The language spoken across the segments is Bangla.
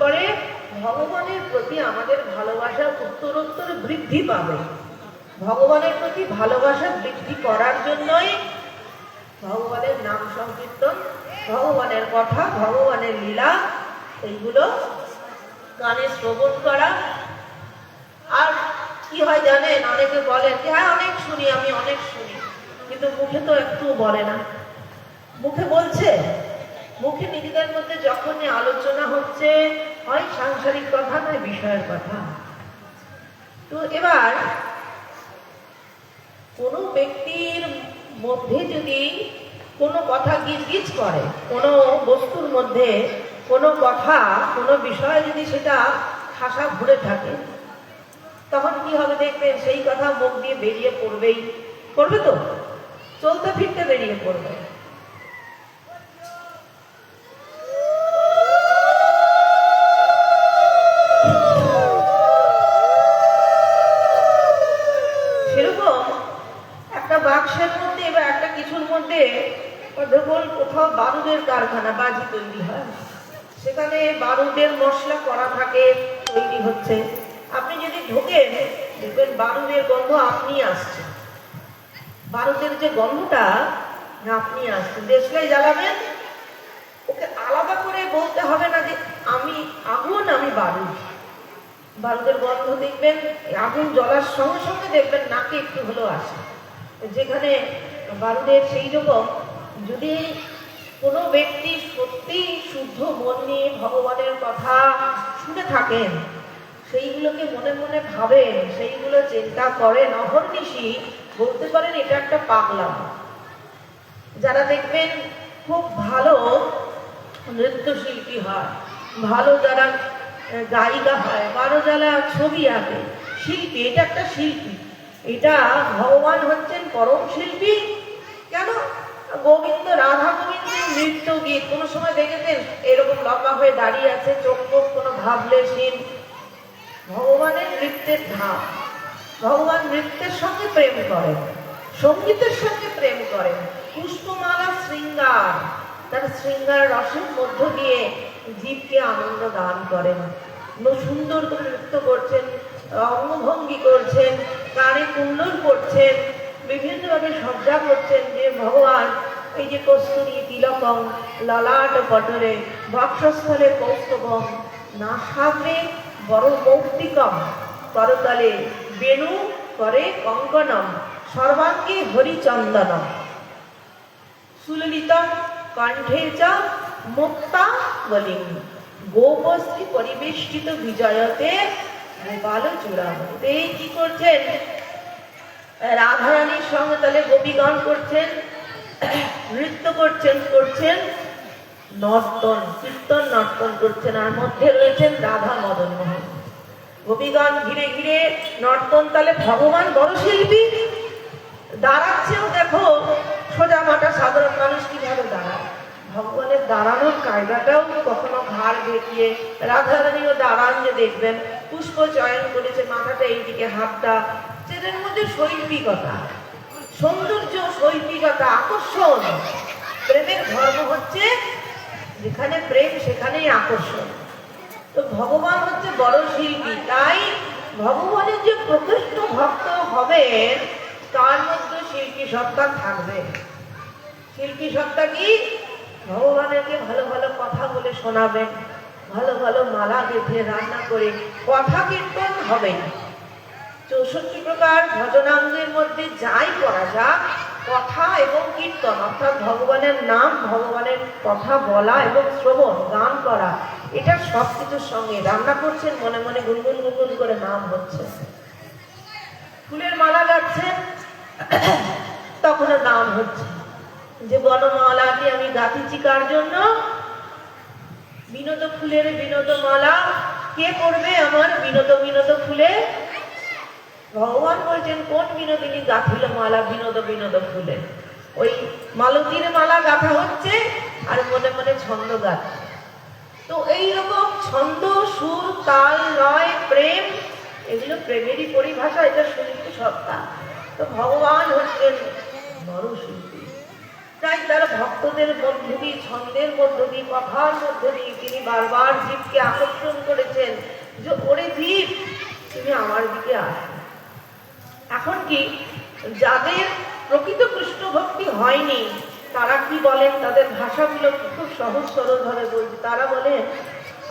করে ভগবানের প্রতি আমাদের ভালোবাসা উত্তরোত্তর বৃদ্ধি পাবে। ভগবানের প্রতি ভালোবাসা বৃদ্ধি করার জন্যই ভগবানের নাম সংকীর্তন, ভগবানের কথা, ভগবানের লীলা, এইগুলো কানে শ্রবণ করা। আর কি হয় জানেন, অনেকে বলেন যে হ্যাঁ অনেক শুনি, আমি অনেক শুনি, কিন্তু মুখে তো একটু বলে না। মুখে বলছে, মুখে নিজেদের মধ্যে যখনই আলোচনা হচ্ছে, হয় সাংসারিক কথা নয় বিষয়ের কথা। তো এবার কোনো ব্যক্তির মধ্যে যদি কোনো কথা গিজগিজ করে, কোনো বস্তুর মধ্যে কোনো কথা, কোনো বিষয় যদি সেটা ঠাসা ভরে থাকে, তখন কি হবে দেখবেন, সেই কথা মুখ দিয়ে বেরিয়ে পড়বেই, পড়বে তো, চলতে ফিরতে বেরিয়ে পড়বে। সেরকম একটা বাক্সের মধ্যে বা একটা কিছুর মধ্যে ধরুন কোথাও বারুদের কারখানা, বাজি তৈরি হয়, সেখানে বারুদের মশলা করা থাকে, তৈরি হচ্ছে। আপনি যদি ঢোকেন দেখবেন বারুদের গন্ধ আপনি আসছে, বারুদের যে গন্ধটা আপনি আসছে। দেশলাই জ্বালাবেন, ওকে আলাদা করে বলতে হবে না যে আমি আগুন, আমি বারুদ। বারুদের গন্ধ দেখবেন আগুন জ্বলার সঙ্গে সঙ্গে দেখবেন নাকে একটু হলেও আসে। যেখানে বারুদের সেই রকম যদি কোনো ব্যক্তি সত্যি শুদ্ধ মন নিয়ে ভগবানের কথা শুনে থাকেন, সেইগুলোকে মনে মনে ভাবেন, সেইগুলো চিন্তা করেন অহর্নিশি, বলতে পারেন এটা একটা পাগলাম। যারা দেখবেন খুব ভালো নৃত্যশিল্পী হয়, ভালো যারা গায়িকা হয়, ভালো যারা ছবি আঁকে, শিল্পী, এটা একটা শিল্পী। এটা ভগবান হচ্ছেন পরম শিল্পী। কেন? গোবিন্দ, রাধা গোবিন্দের নৃত্য গীত কোনো সময় দেখেছেন এরকম লম্বা হয়ে দাঁড়িয়ে আছে, চোখ মুখ কোনো ভাবলেশীন। ভগবানের নৃত্যের ধাপ, ভগবান নৃত্যের সঙ্গে প্রেম করেন, সঙ্গীতের সঙ্গে প্রেম করেন। পুষ্পমালা শৃঙ্গার, তার শৃঙ্গার রসের মধ্য দিয়ে জীবকে আনন্দ দান করেন। সুন্দর করে নৃত্য করছেন, অঙ্গভঙ্গি করছেন, কানে কুণ্ডল করছেন, বিভিন্নভাবে সজ্জা করছেন, যে ভগবান এই যে কস্তুরী তিলকম ললাট পটরে বক্ষস্থলে কৌস্তবম নাসাগ্রে বড় মৌক্তিকম করতলে বেণু করে কঙ্কনম সর্বাঙ্গে হরিচন্দনম সুললিতম কণ্ঠে চ মুক্তা বলিং গোপশ্রী পরিবেষ্টিত বিজয়তে গোপাল চূড়ামণি। এই কি করছেন? রাধারানীর সঙ্গে তাহলে গোপীগণ করছেন, নৃত্য করছেন, নর্তন, কীর্তন নর্তন করছেন, আর মধ্যে রয়েছেন রাধা মদন মোহন। গোপীগণ ঘিরে ঘিরে নর্তন, তাহলে ভগবান বড় শিল্পী। দাঁড়াচ্ছেও দেখো, সোজা মাটা সাধারণ মানুষ কিভাবে দাঁড়ায়, ভগবানের দাঁড়ানোর কায়দাটাও কখনো ঘাড় বেঁকিয়ে, রাধারানীও দাঁড়ান যে দেখবেন পুষ্প চয়ন করেছে, মাথাটা এইদিকে, হাতটা, এদের মধ্যে শৈল্পিকতা, সৌন্দর্য, শৈল্পিকতা, আকর্ষণ। প্রেমের ধর্ম হচ্ছে যেখানে প্রেম সেখানেই আকর্ষণ। তো ভগবান হচ্ছে বড় শিল্পী, তাই ভগবানের যে প্রকৃষ্ট ভক্ত হবেন তার মধ্যে শিল্পী সত্তা থাকবে। শিল্পী সত্তা কি? ভগবানকে ভালো ভালো কথা বলে শোনাবেন, ভালো ভালো মালা গেঁথে রান্না করে কথা কীর্তন হবে। 64 প্রকার ভজনাঙ্গের মধ্যে যাই করা যাক, কথা এবং কীর্তন, অর্থাৎ ভগবানের নাম, ভগবানের কথা বলা এবং শ্রবণ, গান করা, এটা সব কিছুর সঙ্গে। রান্না করছেন, মনে মনে গুনগুন গুনগুন করে নাম হচ্ছে, ফুলের মালা গাচ্ছেন, তখনও নাম হচ্ছে। যে বনমালাটি আমি গাঁথিছি কার জন্য? বিনোদ ফুলের বিনোদ মালা। কে করবে আমার বিনোদ বিনোদ ফুলে? ভগবান বলছেন কোন বিনোদিনী গাঁথিল মালা বিনোদ বিনোদ ফুলে। ওই মালতীর মালা গাঁথা হচ্ছে আর মনে মনে ছন্দ গাচ্ছে। তো এইরকম ছন্দ, সুর, তাল, লয়, প্রেম, এগুলো প্রেমেরই পরিভাষা, এটা শিল্পী সত্তা। তো ভগবান হচ্ছেন বড় শিল্পী। তাই তার ভক্তদের মধ্য দিয়ে, ছন্দের মধ্য দিয়ে, কথার মধ্য দিয়ে তিনি বারবার জীবকে আকর্ষণ করেছেন যে ওরে জীব তুমি আমার দিকে আসো। এখন কি যাদের প্রকৃত কৃষ্ণ ভক্তি হয়নি তারা কি বলেন, তাদের ভাষাগুলো খুব সহজ সরল ভাবে বলছে। তারা বলেন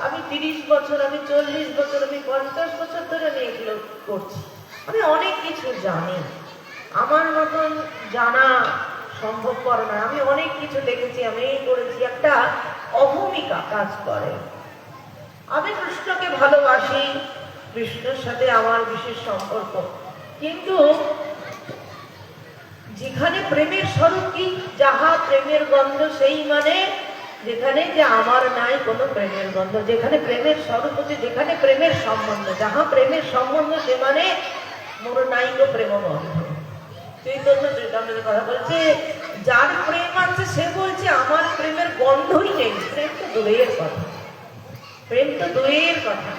আমি 30 বছর, আমি 40 বছর, আমি 50 বছর ধরে আমি এগুলো করছি, আমি অনেক কিছু জানি, আমার মতন জানা সম্ভবপর না, আমি অনেক কিছু দেখেছি, আমি এই করেছি। একটা অভূমিকা কাজ করে। আমি কৃষ্ণকে ভালোবাসি, কৃষ্ণের সাথে আমার বিশেষ সম্পর্ক, কিন্তু যেখানে প্রেমের স্বরূপ কি, যাহা প্রেমের গন্ধ সেই মানে যেখানে যে আমার নাই কোনো প্রেমের গন্ধ, যেখানে প্রেমের স্বরূপ হচ্ছে, যেখানে প্রেমের সম্বন্ধ, যাহা প্রেমের সম্বন্ধ সে মানে মোর নাই গো প্রেম গন্ধ। চৈতন্য চৈতন্যের কথা বলছে, যার প্রেম আছে সে বলছে আমার প্রেমের গন্ধই নেই। প্রেম তো দূরের কথা, প্রেম তো দূরের কথা।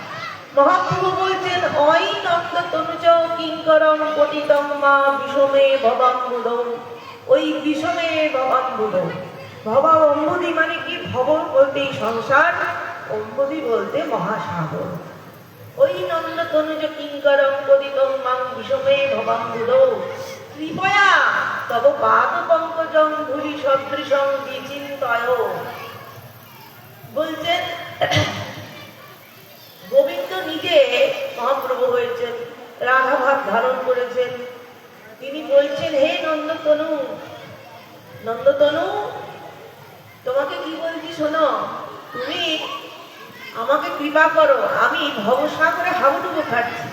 মহাপ্রভু বলছেন অই নন্দ তনুজ কিঙ্করম পতিতম মা বিষমে ভবাম্বুদম। ওই বিষমে ভবাম্বুদম, ভবা অম্বুদি মানে কি, ভব বলতে সংসার, অম্বুদি বলতে মহাসাগর। ওই নন্দ তনুজ কিঙ্করম পতিতম মাং বিষমে ভবাম্বুদম কৃপয়া তব পাদ পঙ্কজং ধূলি সদৃশং বিচিন্তয়। বলছেন গোবিন্দ নিজে মহাপ্রভু হয়েছেন, রাধা ভাব ধারণ করেছেন। তিনি বলছেন হে নন্দতনু, নন্দতনু তোমাকে কি বলছি শোনো, তুমি আমাকে কৃপা করো, আমি ভবসাগরে হাবুডুবু খাচ্ছি।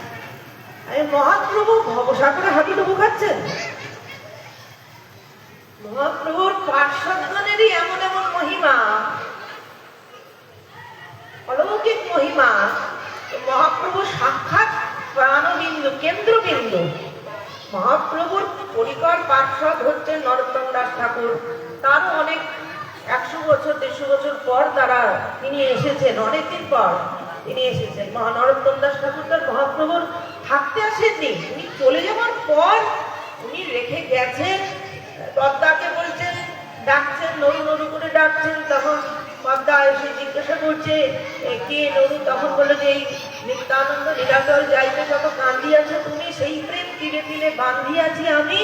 আরে মহাপ্রভু ভবসাগরে হাবুডুবু খাচ্ছেন? মহাপ্রভুর পার্শ্বদগণেরই এমন এমন মহিমা, অলৌকিক মহিমা। মহাপ্রভু সাক্ষাৎ প্রাণবিন্দু, কেন্দ্রবিন্দু। মহাপ্রভুর পরিকর পার্ষদ হচ্ছে নরোত্তম দাস ঠাকুর। তারও অনেক 100 বছর 150 বছর পর তিনি এসেছেন, অনেকদিন পর তিনি এসেছেন। নরোত্তম দাস ঠাকুর তার মহাপ্রভুর থাকতে আসেননি, উনি চলে যাওয়ার পর উনি রেখে গেছেন। পদ্মাকে বলছেন, ডাকছেন, নরু নরু করে ডাকছেন। তখন পদ্মা এসে জিজ্ঞাসা করছে কে নরু? তখন বললো যে এই নিত্যানন্দ লীলাচল যাইতে যত কান্দিয়াছো তুমি, সেই প্রেম তীরে তীরে বান্ধিয়াছি আমি,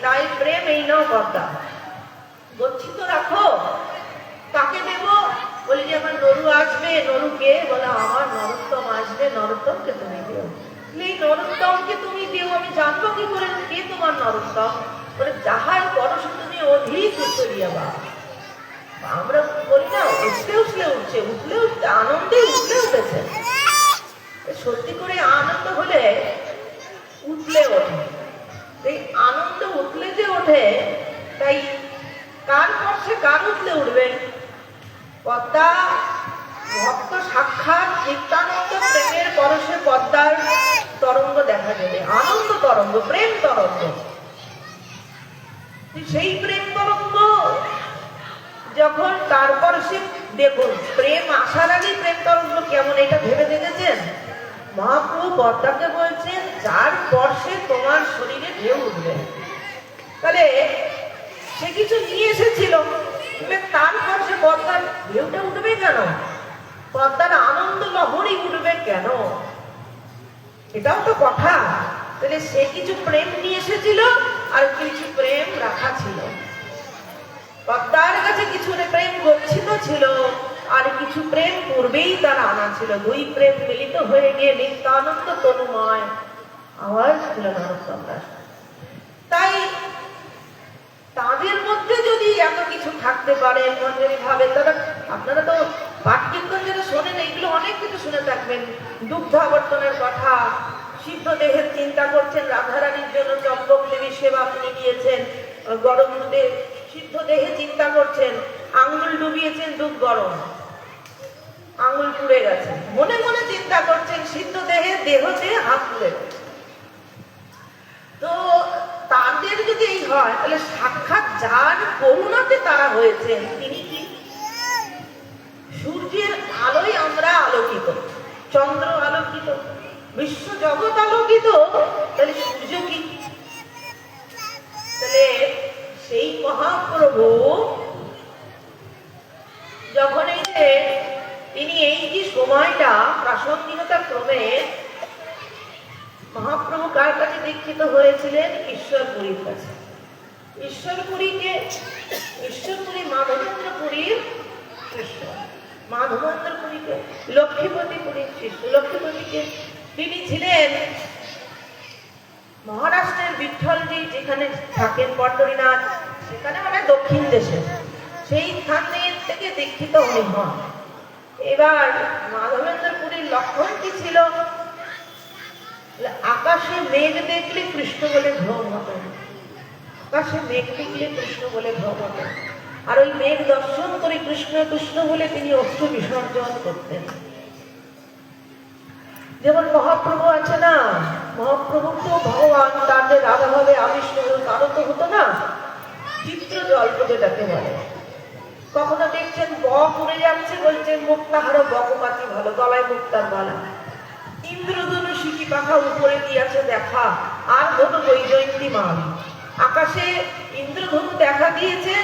তাই প্রেম এই নাও পদ্মা, গচ্ছিত রাখো। কাকে দেব? বলি যে আমার নরু আসবে। নরুকে? বলে আমার নরোত্তম আসবে, নরোত্তমকে তুমি দিও। এই নরোত্তমকে তুমি দিও, আমি জানবো কি করে কে তোমার নরোত্তম? বলে যাহার পরশে তুমি অধিক উত্তরিয়া বা। আমরা বলি না উঠলে উঠলে উঠছে, উঠলে উঠতে আনন্দে উঠলে উঠেছে। সত্যি করে আনন্দ হলে উঠলে ওঠে। এই আনন্দ উঠলে যে ওঠে, তাই কার পরশে কার উঠলে উঠবে? পদ্মা ভক্ত সাক্ষাৎ নিত্যানন্দ প্রেমের পরশে পদ্মার তরঙ্গ দেখা যাবে, আনন্দ তরঙ্গ, প্রেম তরঙ্গ। সেই প্রেম তরঙ্গ যখন তারপর সে দেখুন, প্রেম আসার আগে প্রেম তরঙ্গ কেমন, এটা ভেবে দেখেছেন? মহাপ্রভু পদ্মাকে বলছেন যার স্পর্শে তোমার শরীরে ঢেউ উঠবে। তাহলে সে কিছু নিয়ে এসেছিল, তার স্পর্শে পদ্মার ঢেউটা উঠবে কেন? পদ্মার আনন্দ লহরী উঠবে কেন? এটাও তো কথা। তাহলে সে কিছু প্রেম নিয়ে এসেছিল আর কিছু প্রেম রাখা ছিল। পদ্মার কাছে কিছু প্রেম গচ্ছিত ছিল আর কিছু প্রেম পূর্বেই তার আনা ছিল। দুই প্রেম মিলিত হয়ে গিয়ে নিত্যানন্দ তনুময় আওয়াজ ছিল নরোত্তম দাস। তাই তাদের মধ্যে যদি এত কিছু থাকতে পারে মঞ্জুরি ভাবে, তারা আপনারা তো পাঠ কীর্তন যেটা শোনেন, এইগুলো অনেক কিছু শুনে থাকবেন। দুগ্ধাবর্তনের কথা, সিদ্ধ দেহের চিন্তা করছেন, রাধারানীর জন্য চম্পক দেবীর সেবা আপনি নিয়েছেন, গরম দুধে সিদ্ধ দেহে চিন্তা করছেন, আঙ্গুল ডুবিয়েছেন, দুধ গরম, আঙ্গুল পুড়ে গেছে, মনে মনে চিন্তা করছেন, সিদ্ধ দেহে দেহতে হাত পুড়ে গেছে। তো তাদের যদি এই হয়, তাহলে সাক্ষাৎ যার করুণাতে তারা হয়েছেন তিনি কি? সূর্যের আলোয় আমরা আলোকিত, চন্দ্র আলোকিত, বিশ্ব জগৎ আলোকিত, তাহলে সূর্য কি? তাহলে সেই মহাপ্রভু মহাপ্রভু যখন তিনি এই যে সময়টা প্রাসঙ্গিকতা ক্রমে মহাপ্রভু কার কাছে দীক্ষিত হয়েছিলেন? ঈশ্বরপুরীর কাছে। ঈশ্বরপুরী মাধবেন্দ্র পুরীর শিষ্য, মাধবেন্দ্র পুরীকে লক্ষ্মীপতি পুরীর শিষ্য। লক্ষ্মীপতিকে তিনি ছিলেন মহারাষ্ট্রের বিঠ্ঠলজি যেখানে থাকেন পণ্ডরীনাথ, সেখানে মানে দক্ষিণ দেশে, সেইখানের থেকে দীক্ষিত উনি হন। এবার মাধবেন্দ্র পুরীর লক্ষণ কি ছিল? আকাশে মেঘ দেখলে কৃষ্ণ বলে ভ্রম হতেন, আকাশে মেঘ দেখলে কৃষ্ণ বলে ভ্রম হতেন। আর ওই মেঘ দর্শন করে কৃষ্ণ কৃষ্ণ বলে তিনি অশ্রু বিসর্জন করতেন। যেমন মহাপ্রভু আছে না, মহাপ্রভু তো ভগবান, তার যে রাধা ভাবে আবিষ্ট হল তারও তো হতো না, চিত্র জল্প যেটাকে বলে। কখনো দেখছেন বক উড়ে যাচ্ছে, বলছেন মুক্তাহারো বকপাতি ভালো, গলায় মুক্তার গলা। ইন্দ্রধনু শিখি পাখা উপরে দিয়েছে দেখা, আর ধনু বৈজয়ন্তী মান। আকাশে ইন্দ্রধনু দেখা দিয়েছে,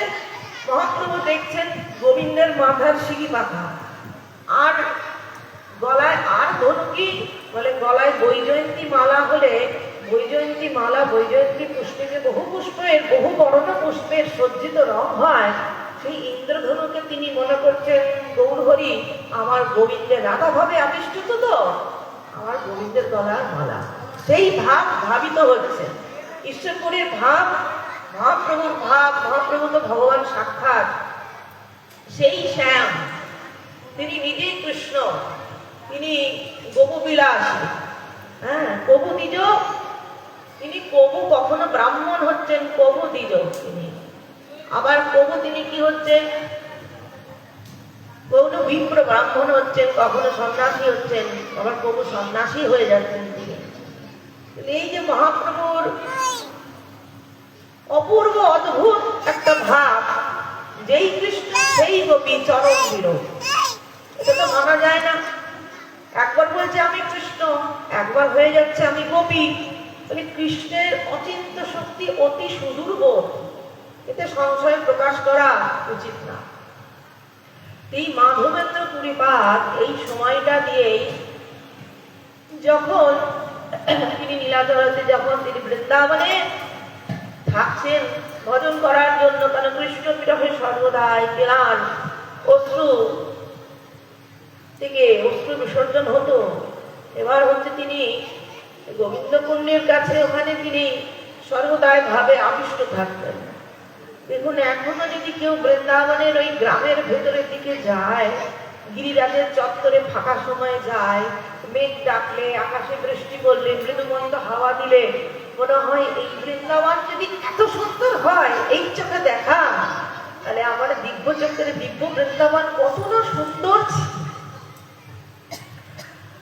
মহাপ্রভু দেখছেন গোবিন্দের মাথার শিখি পাখা, আর গলায় আর ধনু কি বলে? গলায় বৈজয়ন্তী মালা। হলে বৈজয়ন্তী মালা, বৈজয়ন্তী পুষ্পে যে বহু পুষ্পের, বহু বর্ণ পুষ্পের সজ্জিত রং হয়, সেই ইন্দ্রধনুকে তিনি মনে করছেন গৌরহরি আমার গোবিন্দের রাধা ভাবে আবিষ্ট তো আমার গোবিন্দের গলার মালা। সেই ভাব ধাবিত হচ্ছে, ঈশ্বরপুরীর ভাব, মহাপ্রভুর ভাব। মহাপ্রভু তো ভগবান সাক্ষাৎ, সেই শ্যাম, তিনি নিজেই কৃষ্ণ, তিনি গোপবিলাস, হ্যাঁ কবু দ্বিজ। তিনি কবু, কখনো ব্রাহ্মণ হচ্ছেন কবু দ্বিজ তিনি, আবার কবু তিনি কি হচ্ছেন? কখনো বিপ্র ব্রাহ্মণ হচ্ছেন, কখনো সন্ন্যাসী হচ্ছেন, আবার কবু সন্ন্যাসী হয়ে যাচ্ছেন তিনি। এই যে মহাপ্রভুর অপূর্ব অদ্ভুত একটা ভাব, যেই কৃষ্ণ সেই গোপী চরণ বিরোধ, এটা তো মানা যায় না। একবার বলছে আমি কৃষ্ণ, একবার হয়ে যাচ্ছে আমি গোপী। কৃষ্ণের অচিন্ত শক্তি অতি সুদূরবোধ, এতে সংশয় প্রকাশ করা উচিত না। এই মাধবেন্দ্র পুরীপাদ এই সময়টা দিয়েই যখন তিনি নীলাচলতে, যখন তিনি বৃন্দাবনে থাকছেন ভজন করার জন্য, কেন কৃষ্ণ বিরহে সর্বদাই ক্লান অশ্রু থেকে অশ্রু বিসর্জন হতো। এবার হচ্ছে তিনি গোবিন্দ কুণ্ডের কাছে, ওখানে তিনি সর্বদাই ভাবে আবিষ্ট থাকতেন। দেখুন এখনো যদি কেউ বৃন্দাবনের ওই গ্রামের ভেতরের দিকে যায়, গিরিরাজের চত্বরে ফাঁকা সময়ে যায়, মেঘ ডাকলে, আকাশে বৃষ্টি পড়লে, মৃদুমন্দ হাওয়া দিলে মনে হয় এই বৃন্দাবন যদি এত সুন্দর হয়, এই চোখে দেখা, তাহলে আমার দিব্য চোখের দিব্য বৃন্দাবন কত না সুন্দর।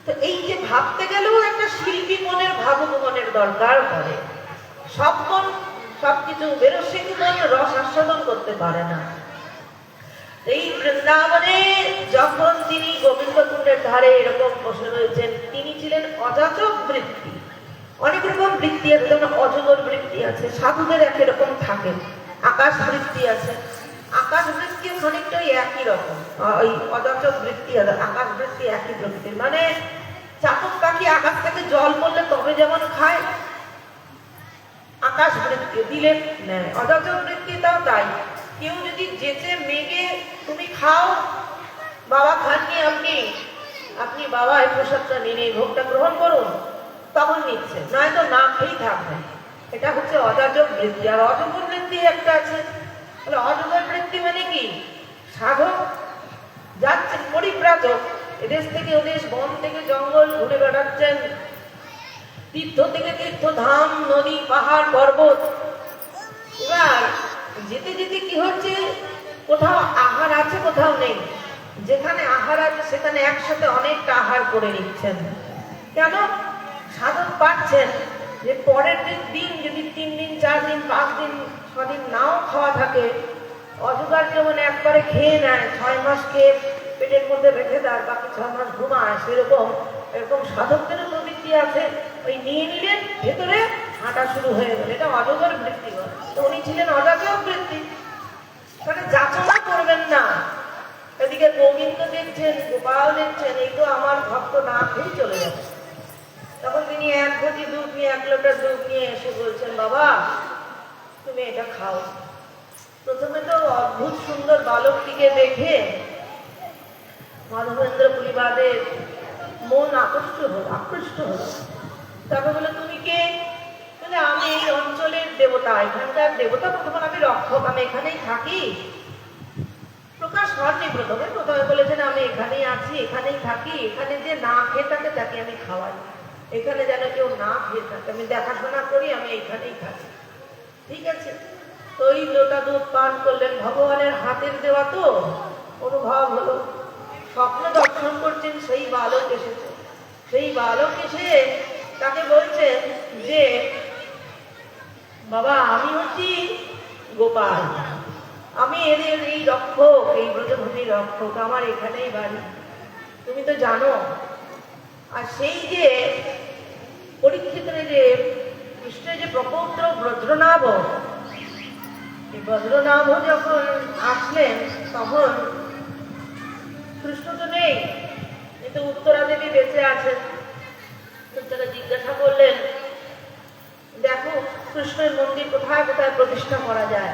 তো এই যে ভাবতে গেলেও একটা শিল্পী মনের, ভাবুক মনের দরকার পড়ে। সব মন সবকিছু বেরসিক মন রস আস্বাদন করতে পারে না। এই বৃন্দাবনে যখন তিনি গোবিন্দ কুণ্ডের ধারে এরকম বসে রয়েছেন, তিনি ছিলেন অযাচক বৃত্তি। অনেক রকম বৃত্তি আছে, যেমন অজগর বৃত্তি আছে, সাধুদের একরকম থাকে। আকাশ বৃত্তি আছে, আকাশ বৃত্তি খানিকটা একই রকম, ওই অযাচক বৃত্তি আর আকাশ বৃত্তি একই প্রকৃতির। মানে চাতক পাখি আকাশ থেকে জল পড়লে তবে যেমন খায়, আকাশ বৃত্তি দিলে নেয়। অযাচক বৃত্তিটাও তাই, কেউ যদি যেচে মেঘে তুমি খাও, বাবা খাননি আপনি বাবা এই প্রসাদটা নিন, এই ভোগটা গ্রহণ করুন, তখন নিচ্ছে, নয়তো না খেয়েই থাকবে। এটা হচ্ছে অযাচক বৃত্তি। আর অজগর বৃত্তি একটা আছে। তাহলে অজগর বৃত্তি মানে কি? সাধক যাচ্ছেন, পরিব্রাজক, এদেশ থেকে ওদেশ, বন থেকে জঙ্গল ঘুরে বেড়াচ্ছেন, তীর্থ থেকে তীর্থ, ধাম, নদী, পাহাড়, পর্বত। এবার যেতে যেতে কি হচ্ছে, কোথাও আহার আছে, কোথাও নেই। যেখানে আহার আছে সেখানে একসাথে অনেকটা আহার করে নিচ্ছেন। কেন? সাধক পাচ্ছেন যে পরের দিন যদি 3 দিন 4 দিন 5 দিন 6 দিন নাও খাওয়া থাকে, অজগর যেমন একবারে খেয়ে নেয়, 6 মাস খেয়ে পেটের মধ্যে রেখে দেয়, বাকি 6 মাস ঘুমায়, সেরকম এরকম সাধকদেরও প্রবৃত্তি আছে। ওই নিয়ে নিলেন, ভেতরে হাঁটা শুরু হয়ে গেল, এটা অজগর বৃত্তি বলে। তো উনি ছিলেন অযাচক বৃত্তি। মানে যাচনা করবেন না। এদিকে গোবিন্দ দেখছেন, গোপাল দেখছেন, এই তো আমার ভক্ত না খেয়ে চলে যাবে। তখন তিনি এক ঘটি দুধ নিয়ে, 1 লোটা দুধ নিয়ে এসে বলছেন, বাবা তুমি এটা খাও। প্রথমে তো অদ্ভুত সুন্দর বালকটিকে দেখে মাধবেন্দ্র পুরীবাদের মন আকৃষ্ট হলো। তারপর বলে, তুমি কে? বলে, আমি এই অঞ্চলের দেবতা, এখানকার দেবতা। প্রথমে আমি রক্ষক, আমি এখানেই থাকি। প্রকাশ হননি প্রথমে বলেছেন, আমি এখানেই আছি, এখানেই থাকি, এখানে যে না খেয়ে থাকে তাকে আমি খাওয়াই, এখানে যেন কেউ না খেয়ে থাকে, আমি দেখাশোনা করি, আমি এখানেই থাকি। ঠিক আছে, তো ওই লোটা দুধ পান করলেন। ভগবানের হাতের দেওয়া তো অনুভব হলো। স্বপ্ন দর্শন করছেন, সেই বালক এসেছে। সেই বালক এসে তাকে বলছেন যে, বাবা আমি হচ্ছি গোপাল, আমি এদের এই রক্ষক, এই ব্রজভূমির রক্ষক, আমার এখানেই বাড়ি, তুমি তো জানো। আর সেই যে পরীক্ষিতের যে কৃষ্ণের যে প্রপৌত্র বজ্রনাভ, এই বজ্রনাভ যখন আসলেন তখন কৃষ্ণ তো নেই, কিন্তু উত্তরা দেবী বেঁচে আছেন। তারা জিজ্ঞাসা করলেন, দেখো কৃষ্ণের মন্দির কোথায় কোথায় প্রতিষ্ঠা করা যায়।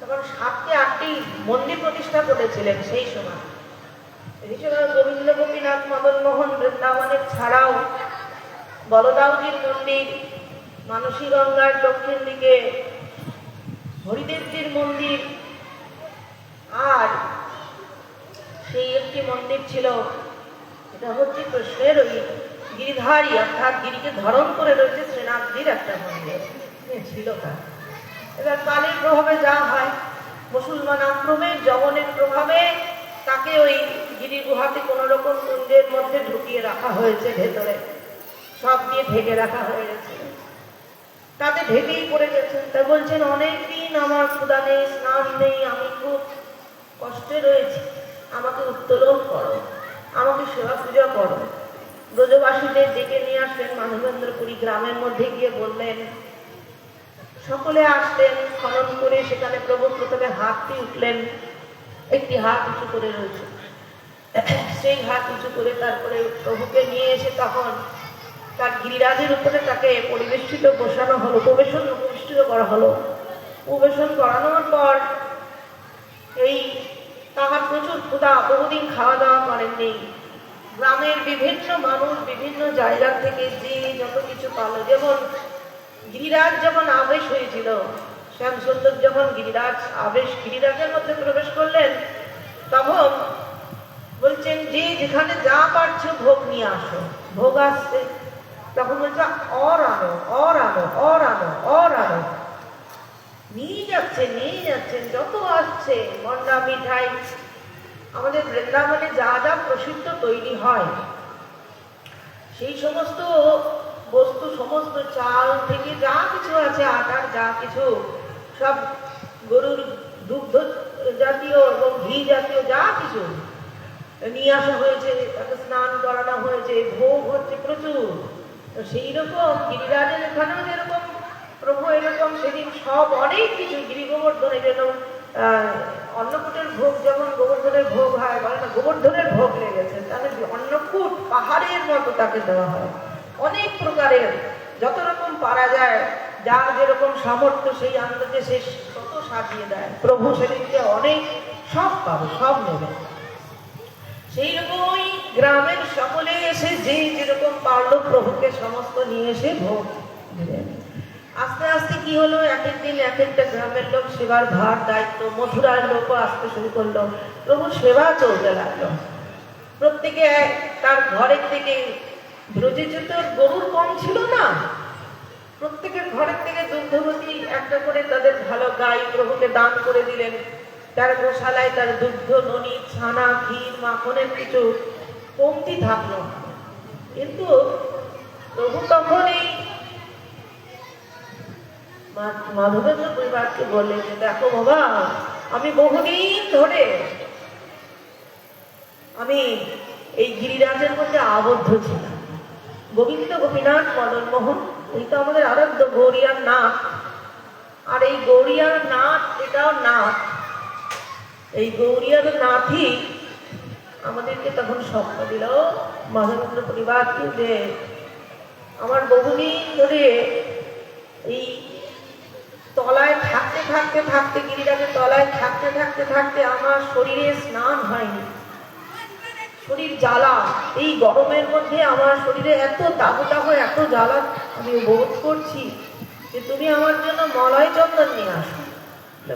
তখন 7টি 8টি মন্দির প্রতিষ্ঠা করেছিলেন সেই সময়। এই সময় গোবিন্দ গোপীনাথ মদন মোহন বৃন্দাবনের ছাড়াও বলদাউজির মন্দির, মানসী গঙ্গার দক্ষিণ দিকে হরিদেবজির মন্দির, আর সেই একটি মন্দির ছিল, এটা হচ্ছে কৃষ্ণের ওই গিরিধারী, অর্থাৎ গিরিকে ধরন করে রয়েছে শ্রীনাথজির একটা মন্দির ছিল তার। এবার কালের প্রভাবে যা হয়, মুসলমান আক্রমণের জগনের প্রভাবে তাকে ওই গিরি গুহাতে কোন রকম কুঞ্জের মধ্যে ঢুকিয়ে রাখা হয়েছে, ভেতরে সব দিয়ে ঢেকে রাখা হয়ে গেছে। তাতে ঢেকেই পড়ে গেছেন। তা বলছেন, অনেকদিন আমার ক্ষুধা নেই, স্নান নেই, আমি খুব কষ্টে রয়েছি, আমাকে উত্তোলন করো, আমাকে সেবা পূজা করো। ব্রজবাসীদের ডেকে নিয়ে আসলেন। মাধবেন্দ্রপুরী গ্রামের মধ্যে গিয়ে বললেন, সকলে আসলেন। খনন করে সেখানে প্রভু প্রথমে হাতটি উঠলেন, একটি হাত উঁচু করে রয়েছে, সেই হাত উঁচু করে তারপরে প্রভুকে নিয়ে এসে তখন তার গিরিরাজের উপরে তাকে পরিবেষ্টিত বসানো হলো, প্রবেশিত করা হলো। প্রবেশন করানোর পর এই তাহার প্রচুর ক্ষুধা, বহুদিন খাওয়া দাওয়া করেননি। গ্রামের বিভিন্ন মানুষ বিভিন্ন জায়গা থেকে যে যত কিছু পালো, যেমন গিরিরাজ যখন আবেশ হয়েছিল, শ্যামসুন্দর যখন গিরিরাজের মধ্যে প্রবেশ করলেন, তখন বলছেন যে যেখানে যা পারছো ভোগ নিয়ে আসো। ভোগ আসছে, তখন বলছে অর আনো, নিয়ে যাচ্ছেন যত আসছে। মন্ডা, মিঠাই, আমাদের বৃন্দাবনে যা যা প্রসিদ্ধ তৈরি হয় সেই সমস্ত বস্তু, সমস্ত চাল থেকে যা কিছু আছে, আটার যা কিছু, সব গরুর দুগ্ধ জাতীয় এবং ঘি জাতীয় যা কিছু নিয়ে আসা হয়েছে, তাকে স্নান করানো হয়েছে, ভোগ হচ্ছে প্রচুর। তো সেই রকম গিরিরাজের এখানেও যেরকম প্রভু এরকম সেদিন সব অনেক কিছু, গিরি গোবর্ধনের জন্য অন্নকূটের ভোগ, যেমন গোবর্ধনের ভোগ হয়, বলে না গোবর্ধনের ভোগ লেগেছে, তাহলে অন্নকূট পাহাড়ের মতো তাকে দেওয়া হয়। অনেক প্রকারের যত রকম পারা যায়, যার যেরকম সামর্থ্য সেই আন্দাজে সে তত সাজিয়ে দেয়। প্রভু সেদিনকে অনেক সব পাবে, সব নেবে। সেই রকমই গ্রামের সকলে এসে যে যেরকম পারলো প্রভুকে সমস্ত নিয়ে এসে ভোগ দিলেন। আস্তে আস্তে কি হলো, এক একদিন এক একটা গ্রামের লোক সেবার ভার দায়িত্ব, মথুরার লোকও আসতে শুরু করলো, প্রভুর সেবা চলতে লাগলো। প্রত্যেকে তার ঘরের থেকে, ব্রজে তো গরুর কম ছিল না, প্রত্যেকের ঘরের থেকে দুগ্ধবতী একটা করে তাদের ভালো গাই প্রভুকে দান করে দিলেন। তার গোশালায় তার দুগ্ধ, ননি, ছানা, ক্ষীর, মাখনের কিছু কমতি থাকলো। কিন্তু প্রভু তখন এই মাধবেন্দ্র পরিবারকে বললেন যে, দেখো বাবা, আমি বহুদিন ধরে আমি এই গিরিরাজের মধ্যে আবদ্ধ ছিলাম। গোবিন্দ গোপীনাথ মদন মোহন, এই তো আমাদের আরাধ্য গৌরিয়ার নাথ। আর এই গৌরিয়ার নাথ, এটাও নাথ, এই গৌরীয়ার নাথই আমাদেরকে তখন স্বপ্ন দিল, মাধবেন্দ্র পরিবারকে, যে আমার বহুদিন ধরে এই তলায় থাকতে থাকতে থাকতে গিরিরাজের তলায় থাকতে থাকতে থাকতে আমার শরীরে স্নান হয়নি, শরীর জ্বালা, এই গরমের মধ্যে আমার শরীরে এত দাবদাহ এত জ্বালা আমি বোধ করছি, যে তুমি আমার জন্য মলয় চন্দন নিয়ে আসো।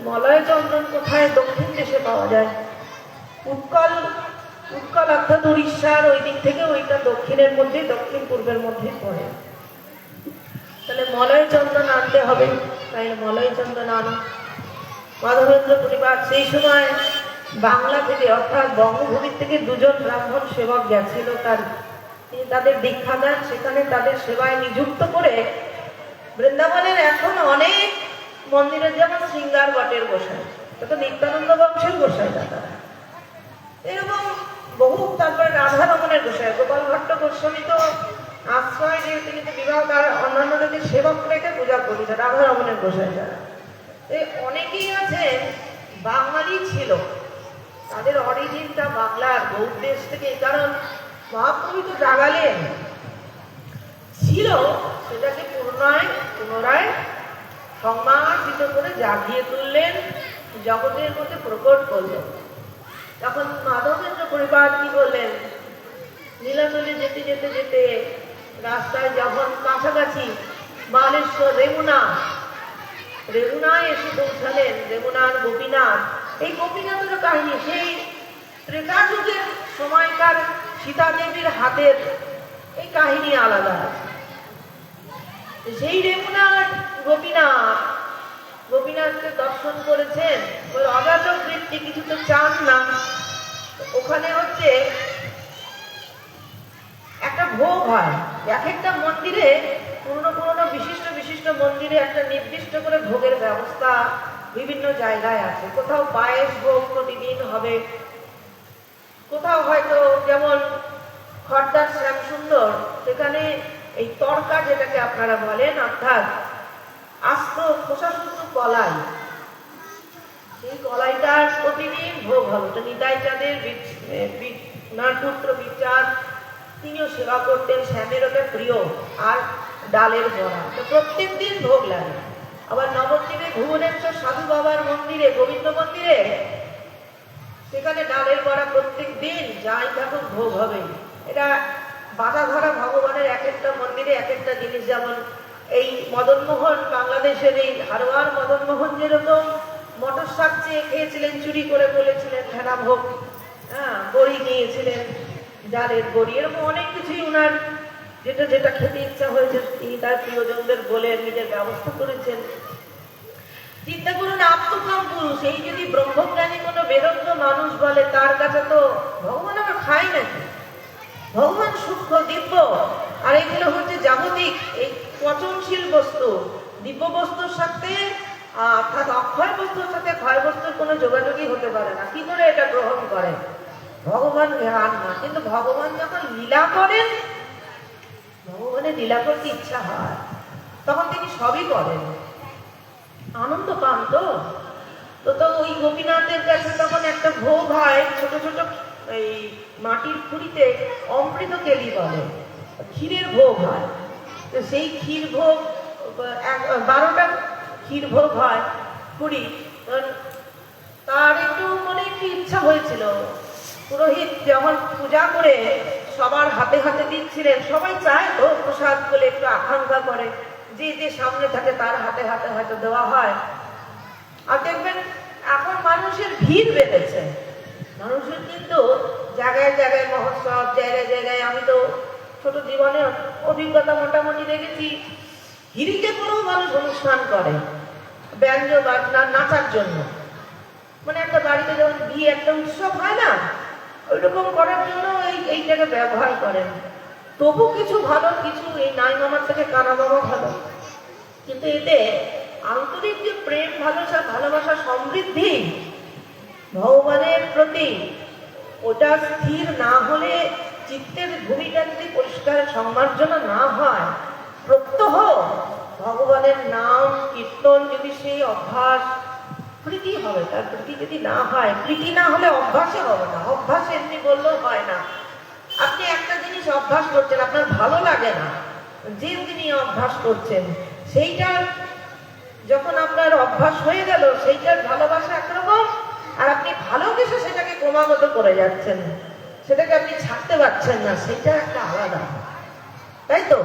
মলয় চন্দন কোথায়? দক্ষিণ দেশে পাওয়া যায়, উৎকল, উৎকল অর্থাৎ উড়িষ্যার ওই দিক থেকে, ওইটা দক্ষিণের মধ্যে, দক্ষিণ পূর্বের মধ্যে পড়ে। তাহলে মলয় চন্দন আনতে হবে, তাই মলয় চন্দন আনো। মাধবেন্দ্র পরিবার সেই সময় বাংলা থেকে অর্থাৎ বঙ্গভূমির থেকে দুজন ব্রাহ্মণ সেবক গেছিল, তিনি তাদের দীক্ষা দেন, সেখানে তাদের সেবায় নিযুক্ত করে বৃন্দাবনের এখন অনেক মন্দিরের, যেমন শৃঙ্গার বটের গোসাই, তো নিত্যানন্দ বংশের গোসাই দাদা, এরকম বহু, তারপরে রাধারমণের গোসাই, গোপাল ভট্ট গোস্বামী তো আশ্রয় দিয়ে তিনি তো বিবাহ, তার অন্যান্য যদি সেবক রেখে পূজা করেছে, রাধারমণের গোসাই যারা, অনেকেই আছেন বাঙালি ছিল, তাদের অরিজিনটা বাংলার গৌড় দেশ থেকে, কারণ মহাপ্রভু তো জাগালেন, ছিল সেটাকে পুনরায় সংমার্জিত করে জাগিয়ে তুললেন, জগতের মধ্যে প্রকট করলেন। তখন মাধবেন্দ্র পরিবার কি বললেন, নীলাচলে যেতে যেতে যেতে রাস্তায় যখন কাছাকাছি বালেশ্বর রেমুনায় এসে পৌঁছালেন, রেমুনার গোপীনাথ, এই গোপীনাথের কাহিনী সেই ত্রেতা যুগের সময়কার সীতা দেবীর হাতের এই কাহিনী আলাদা। সেই রেমুনার গোপীনাথকে দর্শন করেছেন, ওই অযাচক বৃত্তি কিছু তো চান না, ওখানে হচ্ছে একটা ভোগ হয়, এক একটা মন্দিরে, পুরনো বিশিষ্ট বিশিষ্ট মন্দিরে একটা নির্দিষ্ট করে ভোগের ব্যবস্থা বিভিন্ন জায়গায় আছে, কোথাও পায়েস ভোগ প্রতিদিন হবে, কোথাও হয়তো যেমন খড়দার শ্যামসুন্দর, সেখানে এই তরকা যেটাকে আপনারা বলেন, অর্থাৎ আস্ত খোসাশুদ্ধ কলাই, সেই কলাইটার প্রতিদিন ভোগ হবে। তো নিতাই চাঁদের ওনার পুত্র বিচার, তিনিও সেবা করতেন, শ্যামের ওটা প্রিয়, আর ডালের বড়া, তো প্রত্যেক দিন ভোগ লাগে। আবার নবদ্বীপে ভুবনেশ্বর সাধু বাবার মন্দিরে, গোবিন্দ মন্দিরে, সেখানে ডালের বড়া প্রত্যেক দিন যাই থাকুক ভোগ হবে। এটা বাধা ধরা ভগবানের এক একটা মন্দিরে এক একটা জিনিস, যেমন এই মদনমোহন, বাংলাদেশের এই হারোয়ার মদনমোহন যেরকম মটর শাক চেয়ে খেয়েছিলেন, চুরি করে বলেছিলেন ভেড়া ভোগ, বড়ি নিয়েছিলেন, ডালের বড়ি, এরকম অনেক কিছুই উনার যেটা যেটা খেতে ইচ্ছা হয়েছে তিনি তার প্রিয়জনদের বলে নিজের ব্যবস্থা করেছেন। চিন্তা করুন, আত্মকাম পুরুষ, এই যদি ব্রহ্মজ্ঞানী কোনো বেদজ্ঞ মানুষ বলে, তার কাছে তো ভগবান আবার খাই নাকি? ভগবান সূক্ষ্ম দিব্য, আর এগুলো হচ্ছে জাগতিক, এই পচনশীল বস্তু, দিব্য বস্তুর সাথে অর্থাৎ অক্ষয় বস্তুর সাথে ক্ষয় বস্তুর কোনো যোগাযোগই হতে পারে না। কি করে এটা গ্রহণ করে? ভগবান জ্ঞান না, কিন্তু ভগবান যখন লীলা করেন, ভগবানের লীলা করতে ইচ্ছা হয়, তখন তিনি সবই করেন, আনন্দ পান। তো ওই গোপীনাথের কাছে তখন একটা ভোগ হয়, ছোট ছোট এই মাটির খুঁড়িতে অমৃত কেলি বলে, ক্ষীরের ভোগ হয়। তো সেই ক্ষীর ভোগ 12টা ক্ষীর ভোগ হয়, খুঁড়ি, তার একটু ইচ্ছা হয়েছিল। পুরোহিত যখন পূজা করে সবার হাতে হাতে দিচ্ছিলেন, সবাই চায় তো প্রসাদ বলে, একটু আকাঙ্ক্ষা করে, যে যে সামনে থাকে তার হাতে হাতে হয়তো দেওয়া হয়। আর দেখবেন এখন মানুষের ভিড় বেড়েছে, মানুষের কিন্তু জায়গায় জায়গায় মহোৎসব, জায়গায় জায়গায়, আমি তো ছোট জীবনে অভিজ্ঞতা মোটামুটি দেখেছি, হিরিতে করেও মানুষ অনুষ্ঠান করে ব্যঞ্জ বাজনা নাচার জন্য, মানে একটা বাড়িতে যেমন বিয়ে একটা উৎসব হয় না, ওইরকম করার জন্য এইটাকে ব্যবহার করেন। তবু কিছু ভালো, কিছু এই নাই মামার থেকে কানা মামা ভালো, কিন্তু এতে আন্তরিক যে প্রেম, ভালোবাসা, সমৃদ্ধি ভগবানের প্রতি, ওটা স্থির না হলে, চিত্তের ভূমিটা যদি পরিষ্কার সংমার্জনা না হয়, প্রত্যহ ভগবানের নাম কীর্তন যদি সেই অভ্যাস প্রীতি হবে। তার প্রীতি যদি না হয়, প্রীতি না হলে অভ্যাসে হবে না। অভ্যাস এমনি বললেও হয় না। আপনি একটা জিনিস অভ্যাস করছেন, আপনার ভালো লাগে না, যে তিনি অভ্যাস করছেন সেইটার যখন আপনার অভ্যাস হয়ে গেল, সেইটার ভালোবাসা একরকম, আর আপনি ভালোবেসে সেটাকে ক্রমাগত করে যাচ্ছেন, সেটাকে আপনি ছাড়তে পারছেন না, সেটা একটা আলাদা। তাই তো?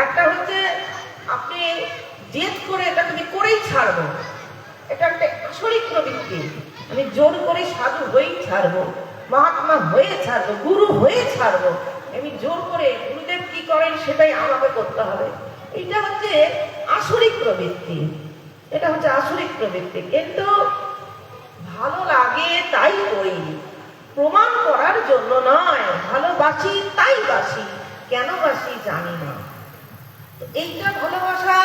একটা হচ্ছে আপনি জেদ করে এটাকে আমি করেই ছাড়বো, এটা একটা আসরিক প্রবৃত্তি। আমি জোর করে সাধু হয়েই ছাড়বো, মহাত্মা হয়ে ছাড়বো, গুরু হয়ে ছাড়বো। আমি জোর করে, গুরুদেব কি করেন সেটাই আমাকে করতে হবে। এটা হচ্ছে আসরিক প্রবৃত্তি, এটা হচ্ছে আসরিক প্রবৃত্তি। কিন্তু ভালো লাগে তাই করি, প্রমাণ করার জন্য নয়। ভালোবাসি তাই বাসি, কেন বাসি জানি না। এইটা ভালোবাসা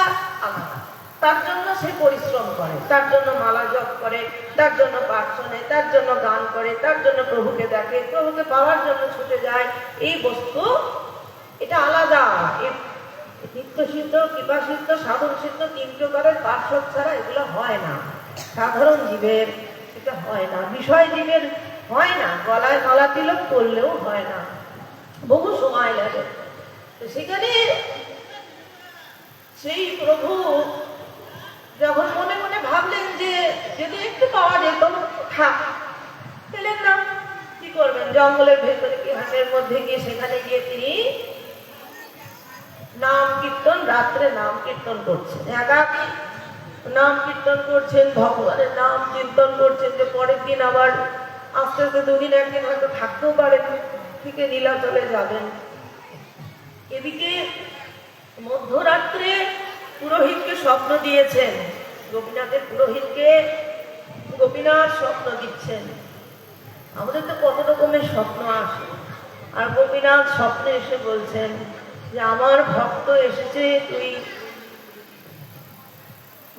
আলাদা। তার জন্য সে পরিশ্রম করে, তার জন্য মালা জপ করে, তার জন্য পাঠ শোনে, তার জন্য গান করে, তার জন্য প্রভুকে দেখে, প্রভুকে পাওয়ার জন্য ছুটে যায়। এই বস্তু এটা আলাদা। নিত্য সিদ্ধ, কৃপা সিদ্ধ, সাধন সিদ্ধ, তিন প্রকারের পার্শ্বদ ছাড়া এগুলো হয় না। সাধারণ জীবের এটা হয় না, বিষয় জীবের হয় না, গলায় মালা তিলক করলেও হয় না, বহু সময় লাগে। তো সেখানে সেই প্রভু যখন মনে মনে ভাবলেন যে যদি একটু পাওয়া যেত, থাক, পেলেন না, কি করবেন? জঙ্গলের ভেতরে কি হাটের মধ্যে গিয়ে সেখানে গিয়ে তিনি নাম কীর্তন, রাত্রে নাম কীর্তন করছেন, একাকী নাম কীর্তন করছেন, ভগবানের নাম কীর্তন করছেন। যে পরের দিন আবার আস্তে আস্তে দুদিন একদিন হয়তো থাকতেও পারেন, থেকে নীলাচলে যাবেন। এদিকে মধ্যরাত্রে পুরোহিতকে স্বপ্ন দিয়েছেন, গোপীনাথের পুরোহিতকে গোপীনাথ স্বপ্ন দিচ্ছেন। আমাদের তো কত রকমের স্বপ্ন আসে, আর গোপীনাথ স্বপ্নে এসে বলছেন যে আমার ভক্ত এসেছে, তুই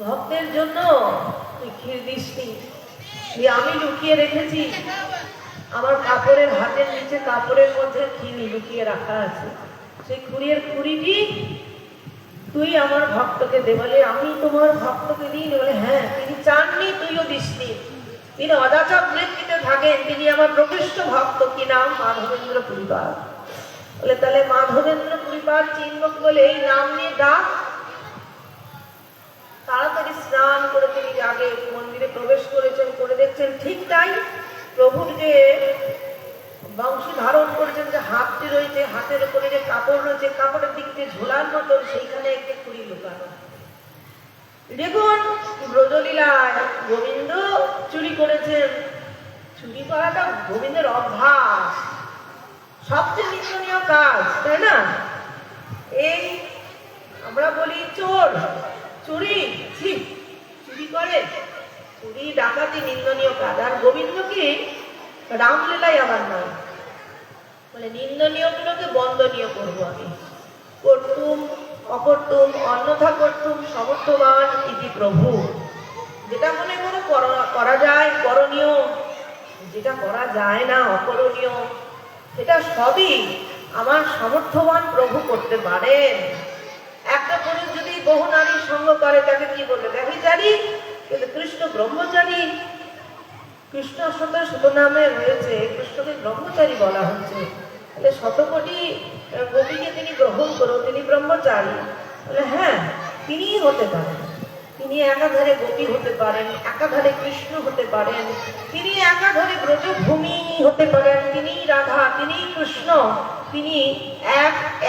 ভক্তের জন্য তুই ক্ষীর দিসনি, আমি লুকিয়ে রেখেছি, আমার কাপড়ের হাতের নিচে কাপড়ের মধ্যে ক্ষীর লুকিয়ে রাখা আছে, সেই খুঁড়িটি তুই আমার ভক্তকে দে। বলে আমি তোমার ভক্তকে দিই? বলে হ্যাঁ, তিনি চাননি, তুইও দিসনি, তিনি অযাচক বৃত্তিতে থাকেন, তিনি আমার প্রকৃষ্ট ভক্ত। কি নাম? মাধবেন্দ্র পুরীপাদ। বলে তাহলে মাধবেন্দ্র পুরীপাদ চিনবক বলে এই নাম নিয়ে ডাক। তাড়াতাড়ি স্নান করে তিনি আগে মন্দিরে প্রবেশ করেছেন, করে দেখছেন ঠিক তাই, প্রভুর যে বংশী ধারণ করেছেন, যে হাতটি রয়েছে, হাতের উপরে যে কাপড় রয়েছে, কাপড়ের দিক দিয়ে ঝোলার মতন সেইখানে একটি খুঁড়ি লুকানো। দেখুন ব্রজলীলায় গোবিন্দ চুরি করেছেন। চুরি করাটা গোবিন্দের অভ্যাস, সবচেয়ে নিন্দনীয় কাজ, তাই না? এই আমরা বলি চোর, চুরি, চুরি করে, চুরি ডাকাতি নিন্দনীয় কাজ। আর গোবিন্দ কি রামলীলাই আমার নাম, বলে নিন্দনীয় গুলোকে বন্দনীয় করবো আমি। করতুম অকর্তুম অন্যথা করতুম সমর্থবান ইতি প্রভু। যেটা মনে করে করা যায় করণীয়, যেটা করা যায় না অকরণীয়, সেটা সবই আমার সামর্থ্যবান প্রভু করতে পারেন। একটা পুরুষ যদি বহু নারীর সঙ্গ করে তাকে কি বলবে? ব্যভিচারী। কিন্তু কৃষ্ণ ব্রহ্মচারী। কৃষ্ণ শত নামে রয়েছে, কৃষ্ণকে ব্রহ্মচারী বলা হচ্ছে। তাহলে শতকোটি গোপীকে তিনি গ্রহণ করো, তিনি ব্রহ্মচারী। বলে হ্যাঁ, তিনিই হতে পারেন। তিনি একাধারে গোপী হতে পারেন, একাধারে কৃষ্ণ হতে পারেন, তিনি একাধারে ব্রজভূমি হতে পারেন, তিনি রাধা, তিনি কৃষ্ণ, তিনি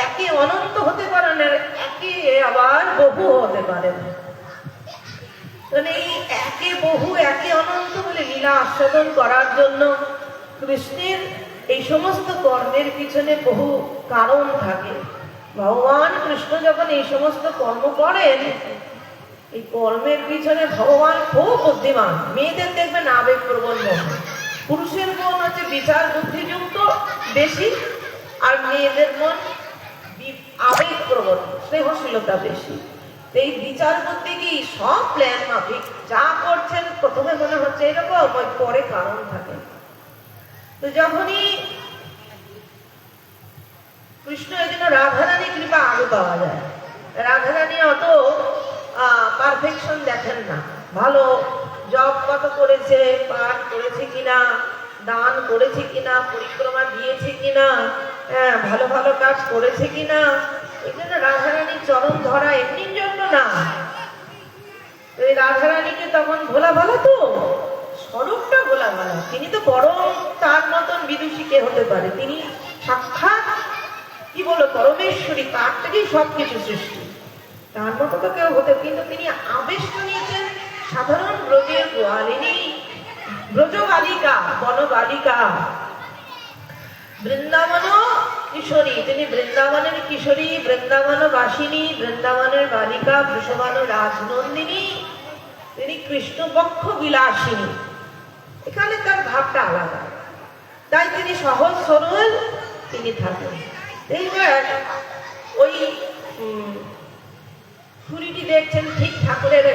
একে অনন্ত হতে পারেন, আর একে আবার বহু হতে পারেন। এই একে বহু, একে অনন্ত বলে লীলা আস্বাদন করার জন্য কৃষ্ণের এই সমস্ত কর্মের পিছনে বহু কারণ থাকে। ভগবান কৃষ্ণ যখন এই সমস্ত কর্ম করেন, এই কর্মের পিছনে ভগবান খুব বুদ্ধিমান। মেয়েদের দেখবেন আবেগপ্রবণ মন, পুরুষের মন হচ্ছে বিচার বুদ্ধিযুক্ত বেশি, আর মেয়েদের মন আবেগপ্রবণ, স্নেহশীলতা বেশি। এই বিচার বুদ্ধি কি সব প্ল্যান মাফিক, যা করছেন প্রথমে মনে হচ্ছে এরকম, ওই পরে কারণ থাকে। তো যখনই কৃষ্ণ, এই জন্য রাধারানী কৃপা আগে পাওয়া যায়। রাধারানী অত পারফেকশন দেখেন না, ভালো জপ কত করেছে, পাঠ করেছে কিনা, দান করেছে কিনা, পরিক্রমা দিয়েছে কিনা, হ্যাঁ ভালো ভালো কাজ করেছে কিনা। এই জন্য রাধারানীর চরণ ধরা এমনির জন্য না। এই রাধারানীকে তখন ভোলা ভালো, তো স্বরূপটা ভোলা ভালো। তিনি তো পরম, তার মতন বিদুষী কে হতে পারে? তিনি সাক্ষাৎ কি বলো পরমেশ্বরী, তার থেকেই সবকিছু সৃষ্টি, তার মতো তো কেউ হতে। কিন্তু তিনি আবেশটা নিয়েছেন সাধারণ ব্রজের গোয়ালিনী, ব্রজ বালিকা, বন বালিকা, বৃন্দাবন কিশোরী। তিনি বৃন্দাবনের কিশোরী, বৃন্দাবন বাসিনী, বৃন্দাবনের বালিকা, বৃষভান রাজনন্দিনী। তিনি কৃষ্ণপক্ষ বিলাসিনী। এখানে তার ভাবটা আলাদা, তাই তিনি সহজ সরল তিনি থাকেন। এইবার ওই ছুরিটি দেখছেন ঠিক ঠাকুরের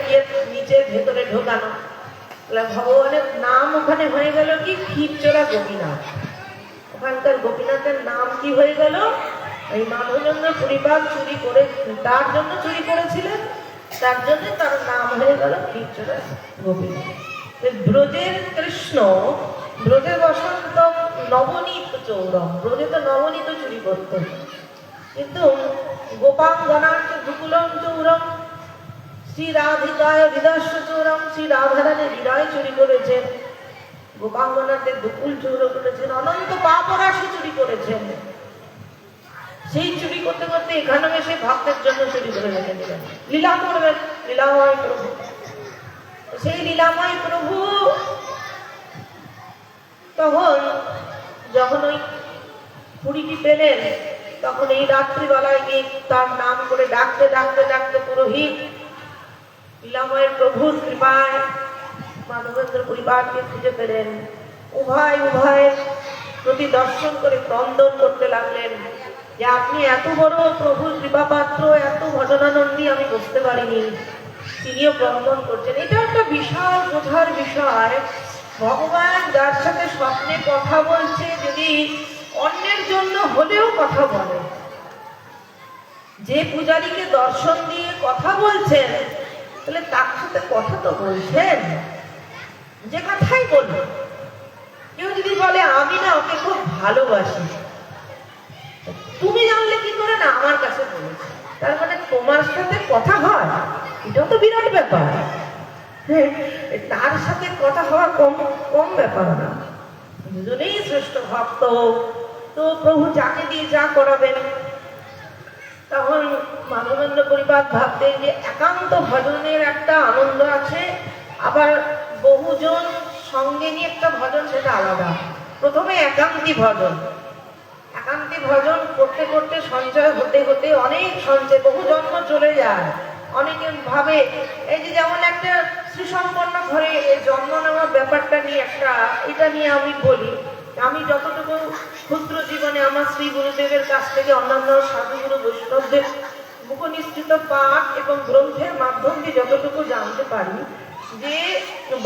নিচে ভেতরে ঢোকানো। ভগবানের নাম ওখানে হয়ে গেল কি ক্ষীরচোরা গোপীনাথ। ওখানকার গোপীনাথের নাম কি হয়ে গেল? এই মাধবেন্দ্র পরিবার চুরি করে, তার জন্য চুরি করেছিলেন, তার জন্য তার নাম হয়ে গেল ক্ষীরচোরা গোপীনাথ। ব্রজের কৃষ্ণ, ব্রজে বসন্ত নবনীত চৌরম, ব্রজে তো নবনীত চুরি করত, কিন্তু গোপাঙ্গনার্চ ভূকুলম চৌরম, শ্রী রাধিকায় হৃদস্য চৌরম, শ্রী রাধারানীর হৃদয় চুরি করেছেন, গোপাঙ্গনাদের দুকুল চৌর করেছেন, অনন্ত পাপরাশি চুরি করেছেন। সেই চুরি করতে করতে এখানে এসে ভক্তের জন্য চুরি করে রেখে দিলেন। লীলা করবেন, লীলাময় প্রভু। সেই লীলাময় প্রভু তখন যখন ওই পুরীটি পেলেন, তখন এই রাত্রিবেলায় গিয়ে তার নাম করে ডাকতে ডাকতে ডাকতে পুরোহিত লীলাময়ের প্রভুর কৃপায় মাধবেন্দ্র পরিবারকে খুঁজে পেলেন। উভয় উভয়ের প্রতি দর্শন করে ক্রন্দন করতে লাগলেন যে আপনি এত বড় প্রভুর কৃপাপাত্র, এত ভজনানন্দী আমি বুঝতে পারিনি। তিনিও ক্রন্দন করছেন। এটা একটা বিশাল বোঝার বিষয়। ভগবান যার সাথে স্বপ্নে কথা বলছে, যদি অন্যের জন্য হলেও কথা বলে, যে পূজারীকে দর্শন দিয়ে কথা বলছেন, তাহলে তার সাথে কথা তো বলছেন, যে কথাই বলবে। কেউ যদি বলে আমি না ওকে খুব ভালোবাসি, তুমি জানলে কি করে না আমার কাছে বলেছে, তার মানে তোমার সাথে কথা হয়, এটাও তো বিরাট ব্যাপার। তার সাথে কথা হওয়া কম কম ব্যাপার না। দুজনেই শ্রেষ্ঠ ভক্ত, তো প্রভু যাকে দিয়ে যা করাবেন। তখন মাধবেন্দ্র পরিবার ভাবতেন যে একান্ত ভজনের একটা আনন্দ আছে, আবার বহুজন সঙ্গে নিয়ে একটা ভজন, সেটা আলাদা। প্রথমে একান্তি ভজন, একান্তি ভজন করতে করতে সঞ্চয় হতে হতে অনেক সঞ্চয়, বহু জন্ম চলে যায়। অনেকে ভাবে এই যে যেমন একটা সুসম্পন্ন ঘরে জন্ম নেওয়ার ব্যাপারটা নিয়ে একটা, এটা নিয়ে আমি বলি, আমি যতটুকু ক্ষুদ্র জীবনে আমার শ্রী গুরুদেবের কাছ থেকে অন্যান্য সাধুগুরু বৈষ্ণবদের মুখনিসৃত পাঠ এবং গ্রন্থের মাধ্যম দিয়ে যতটুকু জানতে পারি, যে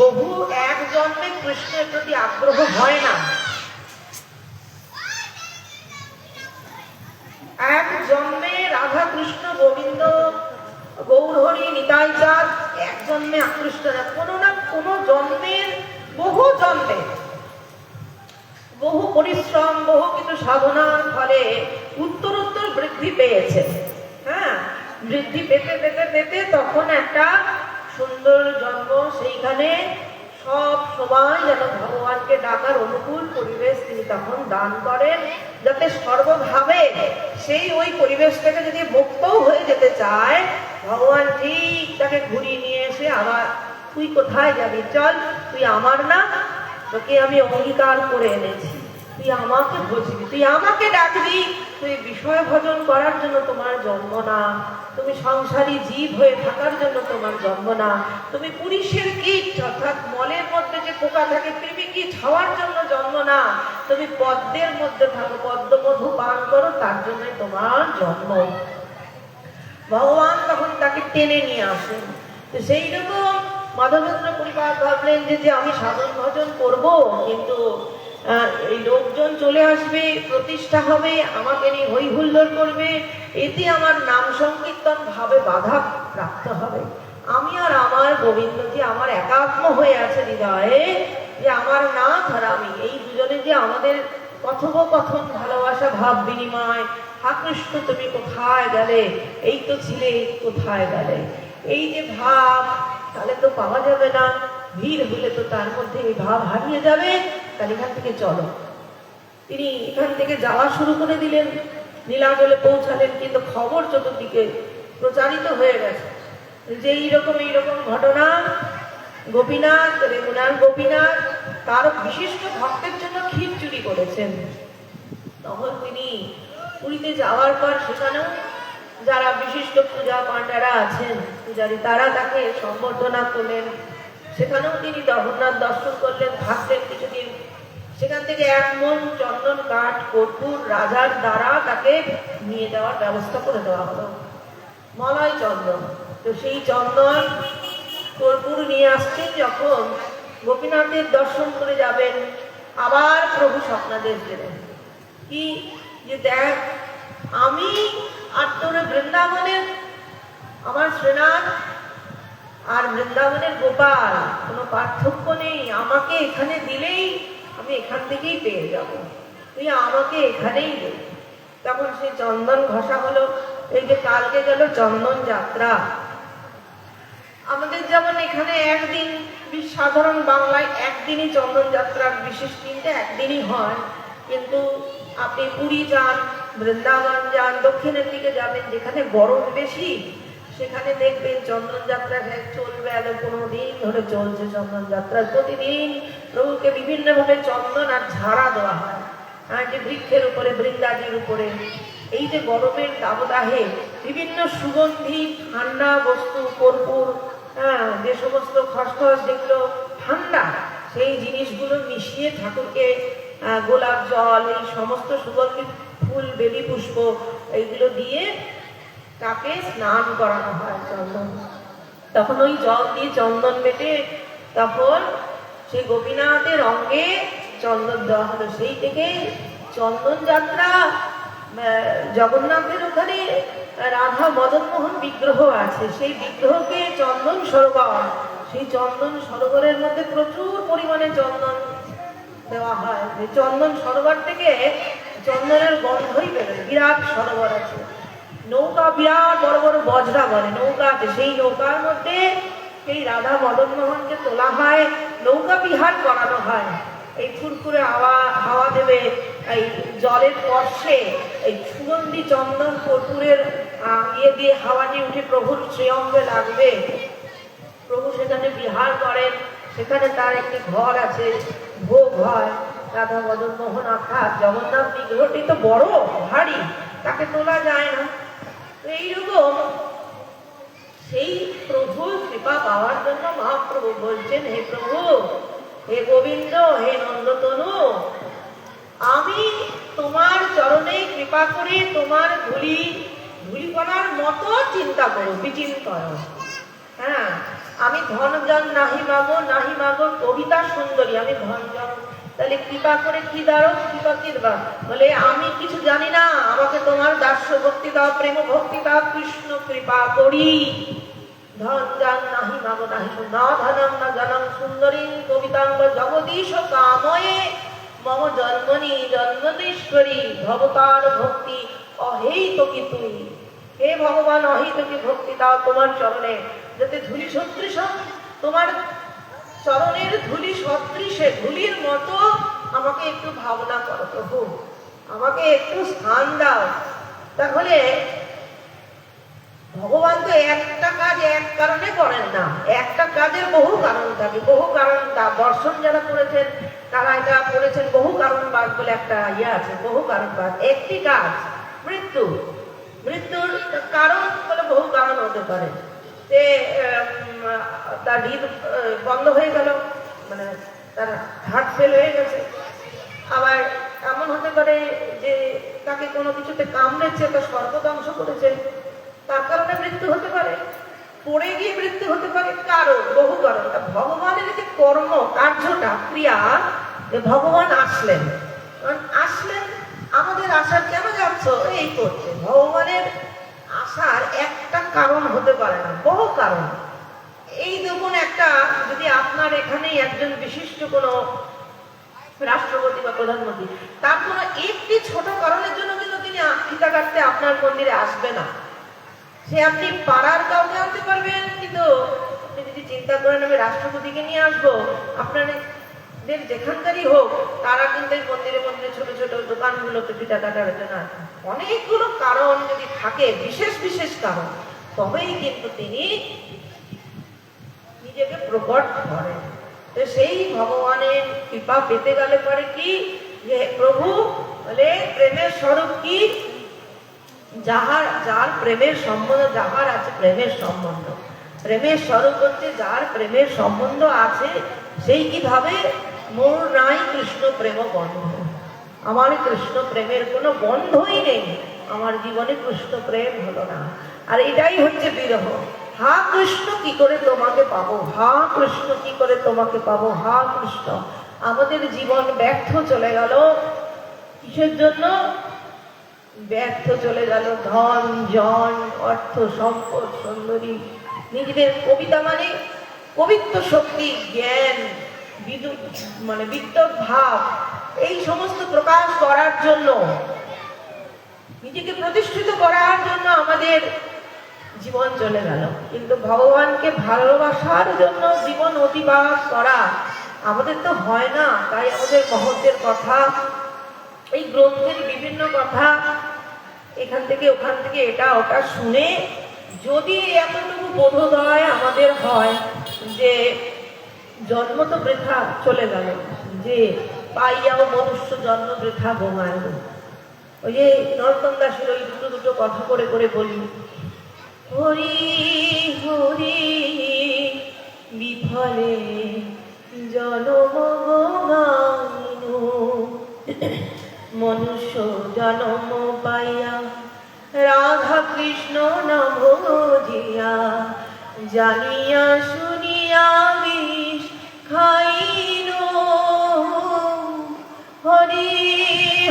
বহু এক জন্মে কৃষ্ণের প্রতি আগ্রহ হয় না। এক জন্মে রাধা কৃষ্ণ গোবিন্দ গৌরহরি নিতাই চাঁদ এক জন্মে আকৃষ্ট না, কোনো না কোনো জন্মের, বহু জন্মে বহু পরিশ্রম, বহু কিছু সাধনার ফলে উত্তরোত্তর বৃদ্ধি পেয়েছে। হ্যাঁ, বৃদ্ধি পেতে পেতে পেতে তখন একটা সুন্দর জন্ম, সেইখানে সব সময় যেন ভগবানকে ডাকার অনুকূল পরিবেশ তিনি তখন দান করেন, যাতে সর্বভাবে সেই ওই পরিবেশ থেকে যদি মুক্তও হয়ে যেতে চায়, ভগবান ঠিক তাকে ঘুরিয়ে নিয়ে এসে আবার তুই কোথায় যাবি, চল তুই আমার না, তোকে আমি অঙ্গীকার করে এনেছি, তুই আমাকে বুঝবি, তুই আমাকে ডাকবি, তুই বিষয় ভজন করার জন্য তোমার জন্ম না, তুমি সংসারী জীব হয়ে থাকার জন্য তোমার জন্ম না, তুমি পুরুষের কীট অর্থাৎ মলের মধ্যে যে পোকা থাকে কৃমি কীট হওয়ার জন্য জন্ম না, তুমি পদ্মের মধ্যে থাকো, পদ্ম মধু পান করো, তার জন্য তোমার জন্ম। ভগবান তখন তাকে টেনে নিয়ে আসেন। তো সেই রকম মাধবেন্দ্র পরিবার ভাবলেন যে আমি সাধন ভজন করব, কিন্তু এই লোকজন চলে আসবে, প্রতিষ্ঠা হবে, আমাকে নিয়ে হই হুল্লোড় করবে, এতে আমার নাম সংকীর্তন ভাবে বাধা প্রাপ্ত হবে। আমি আর আমার গোবিন্দ যে আমার একাত্ম হয়ে আছে হৃদয়ে, যে আমার নাথ আর আমি, এই দুজনে যে আমাদের কথোপকথন, ভালোবাসা, ভাব বিনিময়, হা কৃষ্ণ তুমি কোথায় গেলে, এই তো ছিলে, কোথায় গেলে, এই যে ভাব, তাহলে তো পাওয়া যাবে না, ভিড় হলে তো তার মধ্যে এই ভাব হারিয়ে যাবে, তাহলে এখান থেকে চলো। তিনি এখান থেকে যাওয়া শুরু করে দিলেন, নীলাচলে পৌঁছালেন, কিন্তু খবর চতুর্দিকে প্রচারিত হয়ে গেছে যে এইরকম ঘটনা, গোপীনাথ, রেমুনার গোপীনাথ তার বিশিষ্ট ভক্তের জন্য ক্ষীর চুরি করেছেন। তখন তিনি পুরীতে যাওয়ার পর সেখানেও যারা বিশিষ্ট পূজা পাণ্ডারা আছেন, পূজারী, তারা তাকে সম্বর্ধনা করলেন। সেখানেও তিনি জগন্নাথ দর্শন করলেন, থাকলেন কিছুদিন। সেখান থেকে 1 মণ চন্দন কাঠ কর্পূর রাজার দ্বারা তাকে নিয়ে যাওয়ার ব্যবস্থা করে দেওয়া হলো, মলয় চন্দন। তো সেই চন্দন কর্পূর নিয়ে আসছেন যখন গোপীনাথের দর্শন করে যাবেন, আবার প্রভু স্বপ্নাদেশ দিলেন কি, যে দেখ, আমি আর তোর বৃন্দাবনের, আমার শ্রীনাথ আর বৃন্দাবনের গোপাল কোনো পার্থক্য নেই, আমাকে এখানে দিলেই আমি এখান থেকেই পেয়ে যাব, তুই আমাকে এখানেই দে। তখন সেই চন্দন ঘষা হলো। এই যে কালকে গেল চন্দন যাত্রা, আমাদের যেমন এখানে একদিন, সাধারণ বাংলায় একদিনই চন্দন যাত্রার বিশেষ দিনটা একদিনই হয়, কিন্তু আপনি পুরী যান, বৃন্দাবন যান, দক্ষিণের দিকে যাবেন যেখানে গরম বেশি, সেখানে দেখবেন চন্দন যাত্রা চলবে, 15 দিন ধরে চলছে চন্দন যাত্রা। প্রতিদিন প্রভুকে বিভিন্নভাবে চন্দন আর ঝাড়া দেওয়া হয়, আর যে বৃক্ষের উপরে, বৃন্দাজির উপরে। এই যে গরমের দাবদাহে বিভিন্ন সুগন্ধি ঠান্ডা বস্তু, কর্পূর, যে সমস্ত খসখস যেগুলো ঠান্ডা, সেই জিনিসগুলো মিশিয়ে ঠাকুরকে গোলাপ জল, এই সমস্ত সুগন্ধি ফুল, বেলি পুষ্প, এইগুলো দিয়ে তাকে স্নান করানো হয় চন্দন। তখন ওই জল দিয়ে চন্দন মেটে তখন সেই গোপীনাথের অঙ্গে চন্দন দেওয়া হলো। সেই থেকে চন্দন যাত্রা, জগন্নাথের ওখানে রাধা মদন মোহন বিগ্রহ আছে, সেই বিগ্রহকে চন্দন সরোবর, সেই চন্দন সরোবরের মধ্যে প্রচুর পরিমাণে চন্দন দেওয়া হয়। চন্দন সরোবর থেকে চন্দনের গন্ধই বেরোয়। বিরাট সরোবর আছে, নৌকা, বিরাট বড় বড় বজরা বলে নৌকা আছে, সেই নৌকার মধ্যে সেই রাধা মদন মোহনকে তোলা হয়, নৌকা বিহার করানো হয়। এই ফুরফুরে হাওয়া দেবে, এই জলের স্পর্শে এই সুগন্ধি চন্দন কর্পূরের ইয়ে দিয়ে হাওয়াটি উঠে প্রভুর শ্রীঅঙ্গে লাগবে। প্রভু সেখানে বিহার করেন, সেখানে তার একটি ঘর আছে, ভোগ হয়, রাধা মদন মোহন অর্থাৎ জগন্নাথ বিগ্রহটি তো বড় ভারী, তাকে তোলা যায় না। এইরকম সেই প্রভুর কৃপা পাওয়ার জন্য মহাপ্রভু বলছেন, হে প্রভু, হে গোবিন্দ, হে নন্দতনু, আমি তোমার চরণে কৃপা করে তোমার ধুলি করার মতো চিন্তা করো, বিচিন করো। হ্যাঁ, আমি ধন জন নাহি মাগো, নাহি মাগো কবিতা সুন্দরী, আমি ধন জন, তাহলে কৃপা করে কি দাঁড়ো, কৃপা কি দেবা, বলে আমি কিছু জানি না, আমাকে তোমার দাস্য ভক্তি দাও, প্রেম ভক্তি দাও, কৃষ্ণ কৃপা করি। ধন জন নাহি মাগো, নাহি না ধনম না জনম সুন্দরী কবিতাঙ্গ জগদীশ কাময়ে মম জন্মনি জন্মনীশ্বরী ভবতার ভক্তি অহেতুকি তুই। হে ভগবান, অহেতুকি ভক্তি দাও তোমার চরণে, যাতে ধুলি সদৃশ, তোমার চরণের ধুলি সদৃশে, ধুলির মতো আমাকে একটু ভাবনা করো প্রভু, আমাকে একটু স্থান দাও। তাহলে ভগবান তো একটা কাজ এক কারণে করেন না, একটা কাজের বহু কারণ থাকে, বহু কারণ। দর্শন যারা করেছেন তারা এটা করেছেন বহু কারণবাদ বলে একটা ইয়ে আছে, বহু কারণবাদ। একটি কাজ মৃত্যু, মৃত্যুর কারণ বলে বহু কারণ হতে পারে। তার হৃদ বন্ধ হয়ে গেল, মানে তার হার্ট ফেল হয়ে গেছে। আবার এমন হতে পারে যে তাকে কোনো কিছুতে কামড়েছে, তার সর্বধ্বংস করেছে, তার কারণে মৃত্যু হতে পারে। পড়ে গিয়ে মৃত্যু হতে পারে, কারণ, বহু কারণ। ভগবানের যে কর্ম, কার্যটা, ক্রিয়া, ভগবান আসলেন, আমাদের আসার কেন যাচ্ছ এই করছে, ভগবানের আসার একটা কারণ হতে পারে না, বহু কারণ। এই দেখুন একটা, যদি আপনার এখানেই একজন বিশিষ্ট কোনো রাষ্ট্রপতি বা প্রধানমন্ত্রী, তার কোনো একটি ছোট কারণের জন্য কিন্তু তিনি ফিতা কাটতে আপনার মন্দিরে আসবে না। সে আপনি পাড়ার কাউকে আনতে পারবেন, কিন্তু আপনি যদি চিন্তা করেন আমি রাষ্ট্রপতিকে নিয়ে আসবো, আপনাদের যেখানকারই হোক, তারা কিন্তু এই মন্দিরে মন্দিরে ছোট ছোট দোকানগুলোতে ফিতা কাটার জন্য অনেকগুলো কারণ যদি থাকে, বিশেষ বিশেষ কারণ, তবেই কিন্তু তিনি নিজেকে প্রকট করেন। তো সেই ভগবানের কৃপা পেতে গেলে পরে কি, যে প্রভু বলে প্রেমের স্বরূপ কি, যার প্রেমের সম্বন্ধ, যাহার আছে প্রেমের সম্বন্ধ, প্রেমের স্বরূপ হচ্ছে যার প্রেমের সম্বন্ধ আছে, সেই কিভাবে মোর নাই কৃষ্ণ প্রেম বন্ধ, আমার কৃষ্ণ প্রেমের কোনো বন্ধই নেই, আমার জীবনে কৃষ্ণ প্রেম হলো না। আর এটাই হচ্ছে বিরহ। হা কৃষ্ণ কি করে তোমাকে পাবো, হা কৃষ্ণ কি করে তোমাকে পাবো, হা কৃষ্ণ। আমাদের জীবন ব্যর্থ চলে গেল, কিসের জন্য ব্যর্থ চলে গেল? ধন জন অর্থ সম্পদ সুন্দরী, নিজেদের কবিতা মানে কবিত্ব শক্তি, জ্ঞান, মানে বিদ্যুৎ ভাব, এই সমস্ত প্রকাশ করার জন্য, নিজেকে প্রতিষ্ঠিত করার জন্য আমাদের জীবন চলে গেল। কিন্তু ভগবানকে ভালোবাসার জন্য জীবন অতিবাস করা আমাদের তো হয় না। তাই আমাদের মহত্বের কথা, এই গ্রন্থের বিভিন্ন কথা, এখান থেকে ওখান থেকে এটা ওটা শুনে যদি এতটুকু বোধোদয় আমাদের হয় যে জন্ম তো বৃথা চলে গেল, যে পাইয়াও মনুষ্য জন্ম বৃথা বোমায়, ওই যে নরোত্তম দাসের ওই দুটো দুটো কথা করে করে বলি, হরি হরি বিফলে জনম গাইনু, মনুষ্য জনম পাইয়া রাধা কৃষ্ণ নাম জিয়া, জানিয়া শুনিয়া বিষ খাইনু, হরি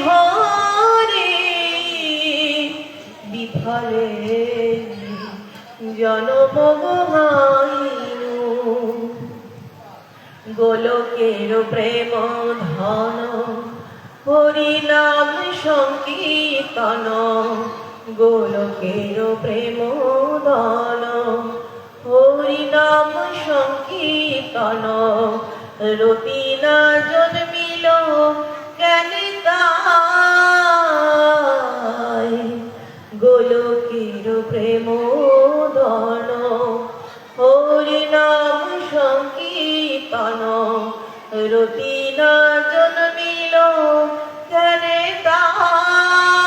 হরি বিফলে জনম গাইনু, গোলকের প্রেম ধন হরি নাম সংকীর্তন, গোলকের প্রেম ধন হরি নাম সংকীর্তন, রতি না জন্মিল কেন তাই, গোলকের প্রেম ধন হরি নাম সংকীর্তন, রতি না জন্মিল কেন তাই,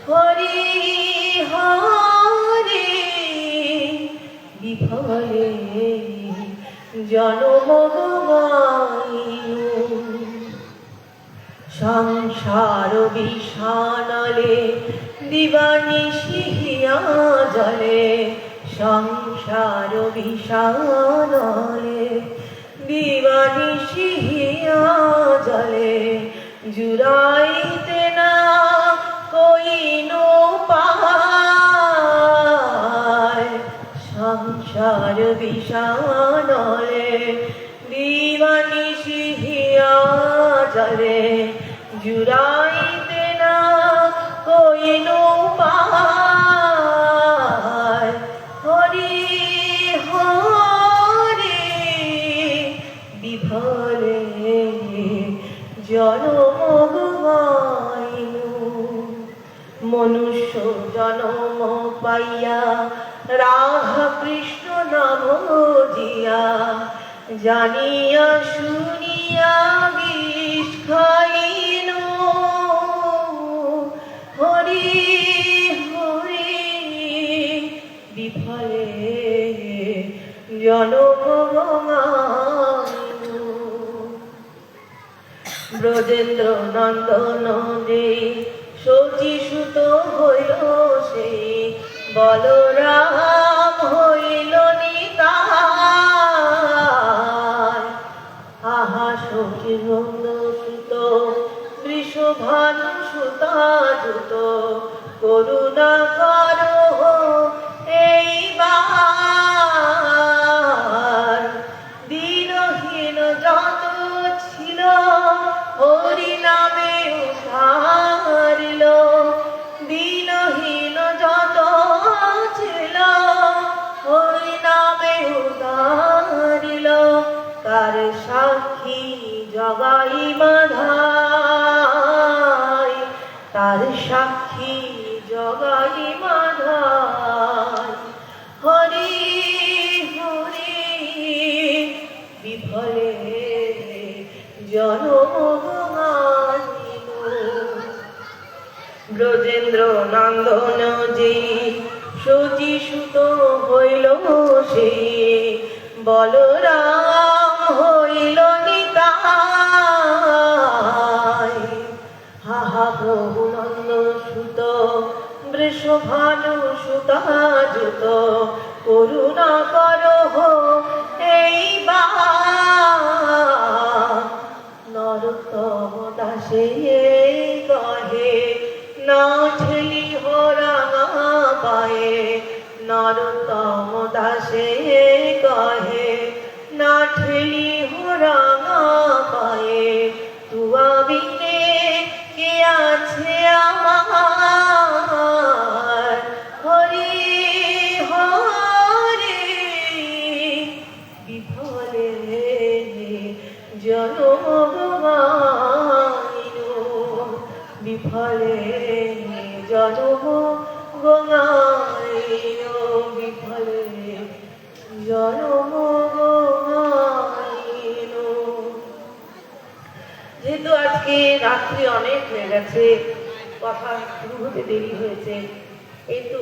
হরি হরি বিফলে জনম গাইনু, সংসার বিষানলে দিবানিশি হিয়া জলে, সংসার বিষানলে দিবানিশি হিয়া জলে, জুড়াইতে না কইনো পায়, সংসার বিষানলে দিবানিশি হিয়া জলে, জুড়াইতে না কইনো পায়, হরি হরি বিফলে জনম গাইনু, মনুষ্য জনম পাইয়া রাধা কৃষ্ণ নাম জিয়া, জানিয়া শুনিয়া বিষ খাইনু, হরি হরি বিফলে জনম গাইনু, ব্রজেন্দ্র নন্দন দে শচী সুত হইল সেই, বলরাম হইল নিতাই, আহা শচী নন্দ সুত বৃষভানু সুতা যুত, করুণা করো এইবার সাক্ষী জগাই মাধায় হরি হরি বিফলে জনমানিল। ব্রজেন্দ্র নন্দন যে শচী সুত হইল সে বলরাম হইল নিতাই। হাহা প্রভু নন্দ সুত বৃষভানু সুতা যুত করুণা করহ এইবার। নরোত্তম দাসে কহে না ঠেলি হরাঙা পায়ে। নরোত্তম দাসে কহে না ঠেলি হরাঙা পায়ে। তুয়া বিনে কে আছে আমার হরি হরি বিফলে জনমানিল। বিফলে জনমানিল। বিফলে জনমানিল। যেহেতু আজকে রাত্রি অনেক হয়ে গেছে, কথা শুরু হতে দেরি হয়েছে, কিন্তু